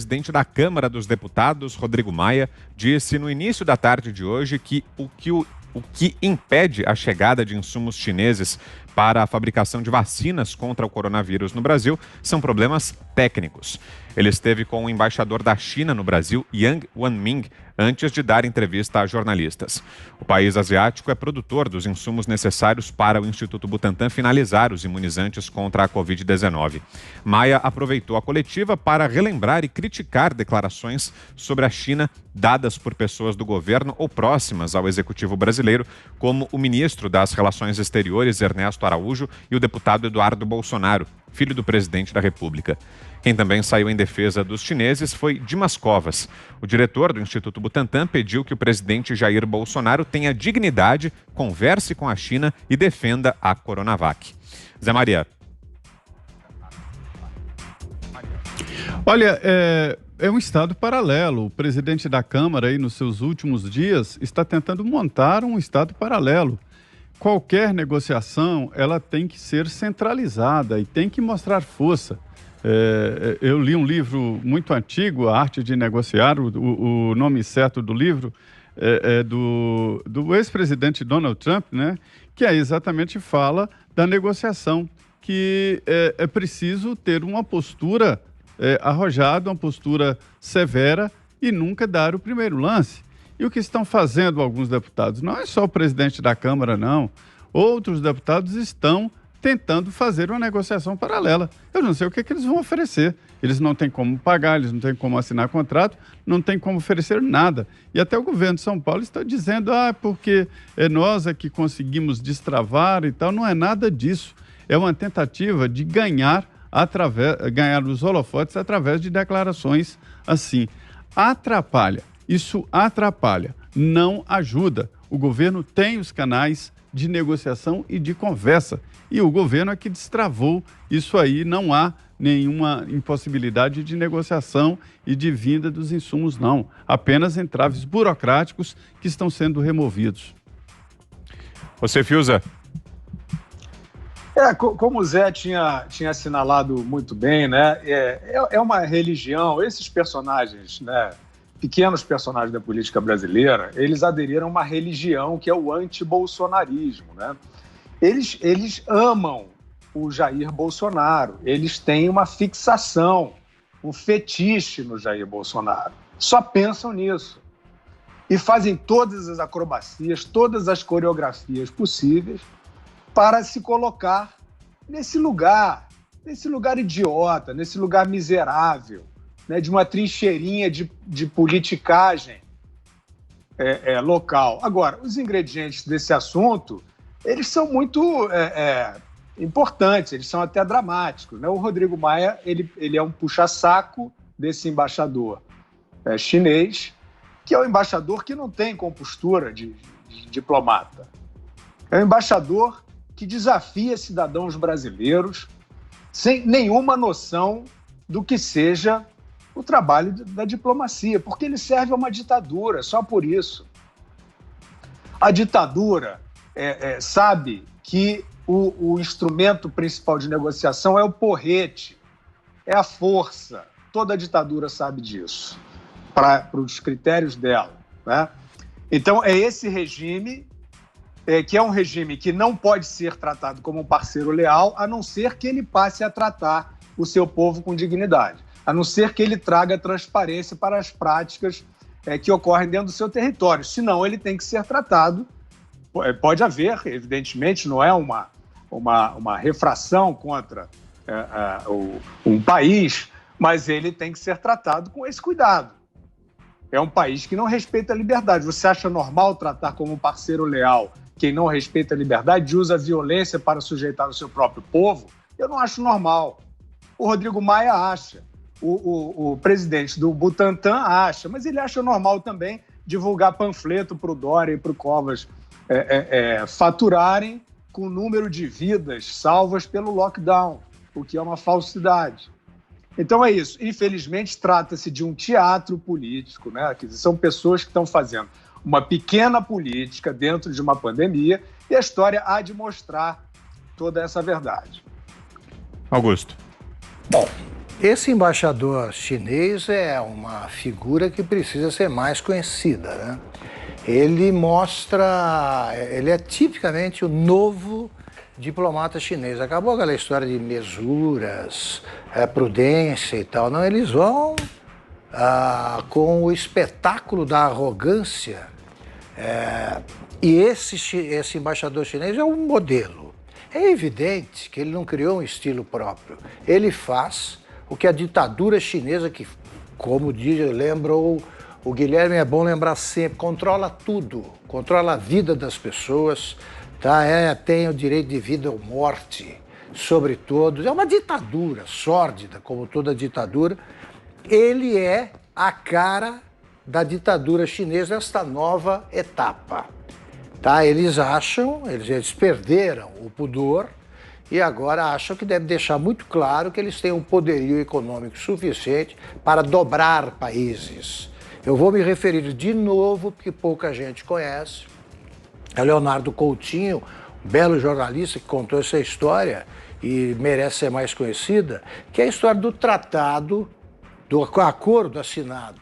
O presidente da Câmara dos Deputados, Rodrigo Maia, disse no início da tarde de hoje que o que impede a chegada de insumos chineses para a fabricação de vacinas contra o coronavírus no Brasil são problemas técnicos. Ele esteve com o embaixador da China no Brasil, Yang Wanming, antes de dar entrevista a jornalistas. O país asiático é produtor dos insumos necessários para o Instituto Butantan finalizar os imunizantes contra a Covid-19. Maia aproveitou a coletiva para relembrar e criticar declarações sobre a China dadas por pessoas do governo ou próximas ao executivo brasileiro, como o ministro das Relações Exteriores, Ernesto Araújo, e o deputado Eduardo Bolsonaro, filho do presidente da República. Quem também saiu em defesa dos chineses foi Dimas Covas. O diretor do Instituto Butantan pediu que o presidente Jair Bolsonaro tenha dignidade, converse com a China e defenda a Coronavac. Zé Maria. Olha, é um estado paralelo. O presidente da Câmara, aí, nos seus últimos dias, está tentando montar um estado paralelo. Qualquer negociação, ela tem que ser centralizada e tem que mostrar força. Eu li um livro muito antigo, A Arte de Negociar, o nome certo do livro é do ex-presidente Donald Trump, né? Que exatamente fala da negociação, que é preciso ter uma postura arrojada, uma postura severa e nunca dar o primeiro lance. E o que estão fazendo alguns deputados? Não é só o presidente da Câmara, não. Outros deputados estão tentando fazer uma negociação paralela. Eu não sei o que eles vão oferecer. Eles não têm como pagar, eles não têm como assinar contrato, não têm como oferecer nada. E até o governo de São Paulo está dizendo, porque nós é que conseguimos destravar e tal. Não é nada disso. É uma tentativa de ganhar os holofotes através de declarações assim. Atrapalha. Isso atrapalha, não ajuda. O governo tem os canais de negociação e de conversa. E o governo é que destravou isso aí. Não há nenhuma impossibilidade de negociação e de vinda dos insumos, não. Apenas entraves burocráticos que estão sendo removidos. Você, Fiuza. Como o Zé tinha assinalado muito bem, né? É uma religião, esses personagens, né? Pequenos personagens da política brasileira, eles aderiram a uma religião que é o anti-bolsonarismo, né? Eles amam o Jair Bolsonaro, eles têm uma fixação, um fetiche no Jair Bolsonaro. Só pensam nisso. E fazem todas as acrobacias, todas as coreografias possíveis para se colocar nesse lugar idiota, nesse lugar miserável, né, de uma trincheirinha de politicagem local. Agora, os ingredientes desse assunto, eles são muito importantes, eles são até dramáticos, né? O Rodrigo Maia, ele é um puxa-saco desse embaixador chinês, que é um embaixador que não tem compostura de diplomata. É um embaixador que desafia cidadãos brasileiros sem nenhuma noção do que seja o trabalho da diplomacia, porque ele serve a uma ditadura, só por isso. A ditadura sabe que o instrumento principal de negociação é o porrete, é a força. Toda a ditadura sabe disso, para os critérios dela, né? Então, é esse regime que é um regime que não pode ser tratado como um parceiro leal, a não ser que ele passe a tratar o seu povo com dignidade, a não ser que ele traga transparência para as práticas que ocorrem dentro do seu território. Senão, ele tem que ser tratado. Pode haver, evidentemente, não é uma refração contra um país, mas ele tem que ser tratado com esse cuidado. É um país que não respeita a liberdade. Você acha normal tratar como um parceiro leal quem não respeita a liberdade e usa a violência para sujeitar o seu próprio povo? Eu não acho normal. O Rodrigo Maia acha. O presidente do Butantan acha. Mas ele acha normal também divulgar panfleto para o Dória e para o Covas faturarem com o número de vidas salvas pelo lockdown, o que é uma falsidade. Então é isso. Infelizmente, trata-se de um teatro político, né? São pessoas que estão fazendo uma pequena política dentro de uma pandemia e a história há de mostrar toda essa verdade. Augusto. Bom, Esse embaixador chinês é uma figura que precisa ser mais conhecida, né? Ele é tipicamente o novo diplomata chinês. Acabou aquela história de mesuras, prudência e tal. Não, eles vão com o espetáculo da arrogância. E esse embaixador chinês é um modelo. É evidente que ele não criou um estilo próprio. Ele faz o que a ditadura chinesa, que, como lembrou o Guilherme, é bom lembrar sempre, controla tudo, controla a vida das pessoas, tá? Tem o direito de vida ou morte sobre todos. É uma ditadura sórdida, como toda ditadura. Ele é a cara da ditadura chinesa, esta nova etapa. Tá? Eles perderam o pudor e agora acham que deve deixar muito claro que eles têm um poderio econômico suficiente para dobrar países. Eu vou me referir de novo, porque pouca gente conhece, é Leonardo Coutinho, um belo jornalista que contou essa história e merece ser mais conhecida, que é a história do tratado, do acordo assinado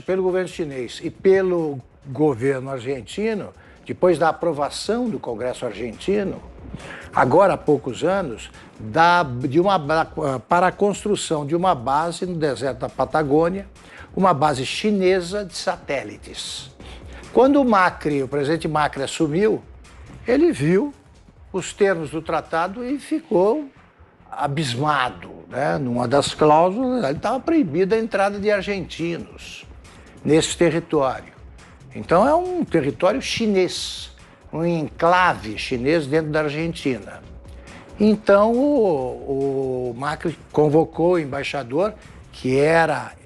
pelo governo chinês e pelo governo argentino, depois da aprovação do Congresso argentino, agora há poucos anos, para a construção de uma base no deserto da Patagônia, uma base chinesa de satélites. Quando o presidente Macri assumiu, ele viu os termos do tratado e ficou abismado, né? Numa das cláusulas, ele estava proibida a entrada de argentinos nesse território. Então é um território chinês, um enclave chinês dentro da Argentina. Então o Macri convocou o embaixador, que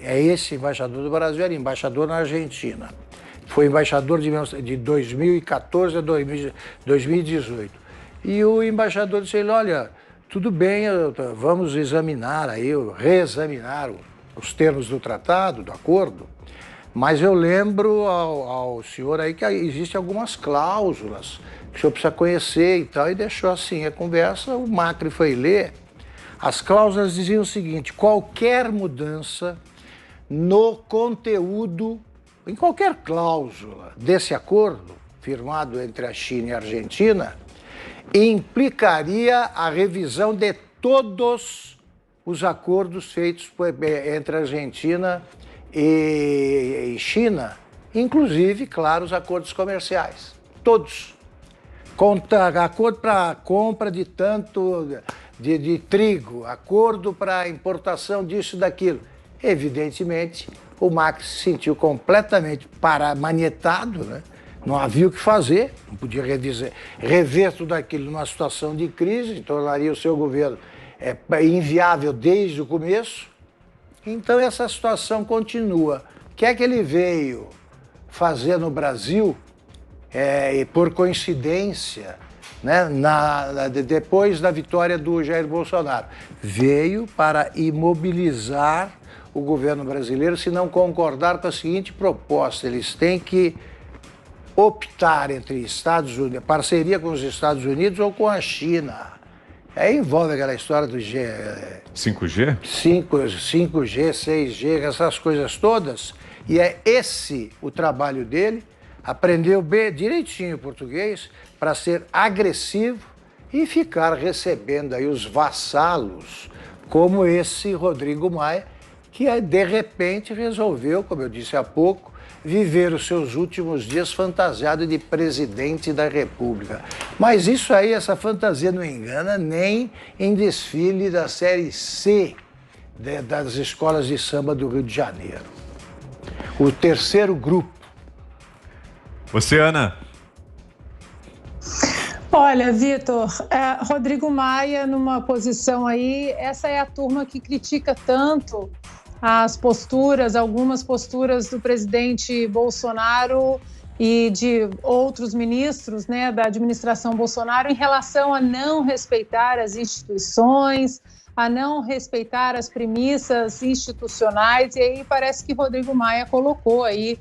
esse embaixador do Brasil, era embaixador na Argentina. Foi embaixador de 2014 a 2018. E o embaixador disse: olha, tudo bem, vamos reexaminar os termos do tratado, do acordo, mas eu lembro ao senhor aí que existem algumas cláusulas que o senhor precisa conhecer e tal, e deixou assim a conversa. O Macri foi ler. As cláusulas diziam o seguinte: qualquer mudança no conteúdo, em qualquer cláusula desse acordo firmado entre a China e a Argentina, implicaria a revisão de todos os acordos feitos entre a Argentina e China, inclusive, claro, os acordos comerciais. Todos. Acordo para compra de tanto de trigo, acordo para importação disso e daquilo. Evidentemente, o Macri se sentiu completamente manietado, né? Não havia o que fazer, não podia rever tudo aquilo numa situação de crise, tornaria o seu governo inviável desde o começo. Então essa situação continua. O que é que ele veio fazer no Brasil, e por coincidência, né, depois da vitória do Jair Bolsonaro? Veio para imobilizar o governo brasileiro se não concordar com a seguinte proposta: eles têm que optar entre Estados Unidos, parceria com os Estados Unidos ou com a China. Aí envolve aquela história do 5G? 5G, 6G, essas coisas todas. E é esse o trabalho dele. Aprendeu bem, direitinho o português, para ser agressivo e ficar recebendo aí os vassalos, como esse Rodrigo Maia, que de repente resolveu, como eu disse há pouco, viver os seus últimos dias fantasiado de presidente da República. Mas isso aí, essa fantasia não engana nem em desfile da Série C das escolas de samba do Rio de Janeiro. O terceiro grupo. Você, Ana? Olha, Vitor, Rodrigo Maia numa posição aí, essa é a turma que critica tanto as posturas, algumas posturas do presidente Bolsonaro e de outros ministros, né, da administração Bolsonaro em relação a não respeitar as instituições, a não respeitar as premissas institucionais. E aí parece que Rodrigo Maia colocou aí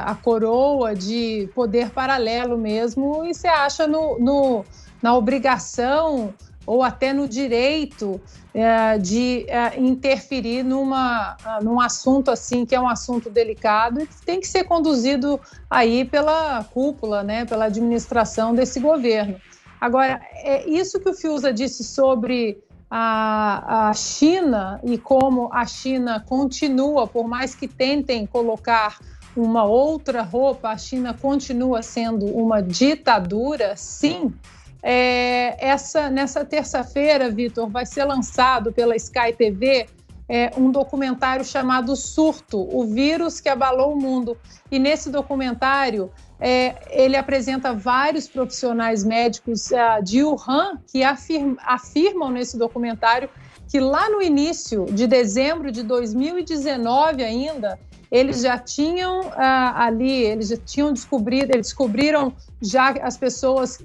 a coroa de poder paralelo mesmo e se acha na obrigação ou até no direito de interferir num assunto assim, que é um assunto delicado e que tem que ser conduzido aí pela cúpula, né, pela administração desse governo. Agora, isso que o Fiuza disse sobre a China e como a China continua, por mais que tentem colocar uma outra roupa, a China continua sendo uma ditadura, sim. Nessa terça-feira, Vitor, vai ser lançado pela Sky TV um documentário chamado Surto, o vírus que abalou o mundo. E nesse documentário, ele apresenta vários profissionais médicos de Wuhan que afirmam nesse documentário que lá no início de dezembro de 2019 ainda, eles já tinham eles descobriram já as pessoas,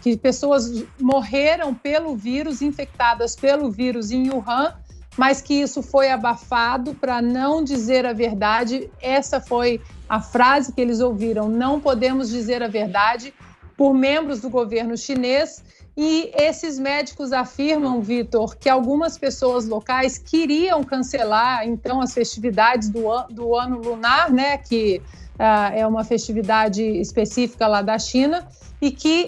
que pessoas morreram pelo vírus, infectadas pelo vírus em Wuhan, mas que isso foi abafado para não dizer a verdade. Essa foi a frase que eles ouviram: não podemos dizer a verdade, por membros do governo chinês. E esses médicos afirmam, Vitor, que algumas pessoas locais queriam cancelar, então, as festividades do ano lunar, né, que é uma festividade específica lá da China, e que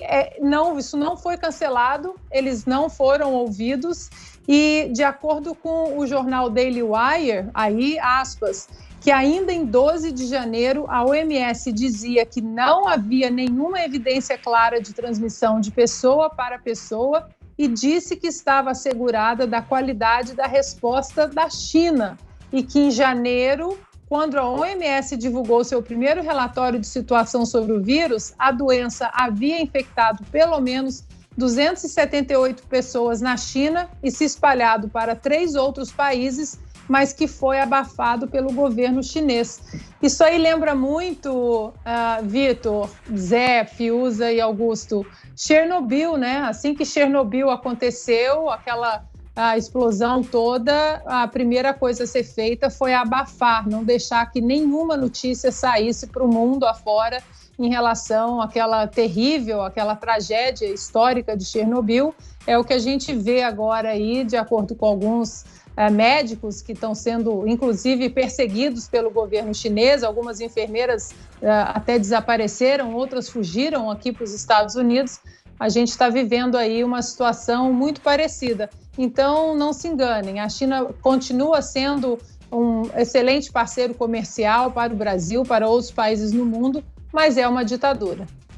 isso não foi cancelado, eles não foram ouvidos. E, de acordo com o jornal Daily Wire, aí, aspas, que ainda em 12 de janeiro a OMS dizia que não havia nenhuma evidência clara de transmissão de pessoa para pessoa e disse que estava assegurada da qualidade da resposta da China e que em janeiro, quando a OMS divulgou seu primeiro relatório de situação sobre o vírus, a doença havia infectado pelo menos 278 pessoas na China e se espalhado para 3 outros países, mas que foi abafado pelo governo chinês. Isso aí lembra muito, Vitor, Zé, Fiuza e Augusto, Chernobyl, né? Assim que Chernobyl aconteceu, aquela explosão toda, a primeira coisa a ser feita foi abafar, não deixar que nenhuma notícia saísse para o mundo afora em relação àquela terrível, aquela tragédia histórica de Chernobyl. É o que a gente vê agora aí, de acordo com alguns médicos que estão sendo, inclusive, perseguidos pelo governo chinês. Algumas enfermeiras até desapareceram, outras fugiram aqui para os Estados Unidos. A gente está vivendo aí uma situação muito parecida. Então, não se enganem, a China continua sendo um excelente parceiro comercial para o Brasil, para outros países no mundo, mas é uma ditadura.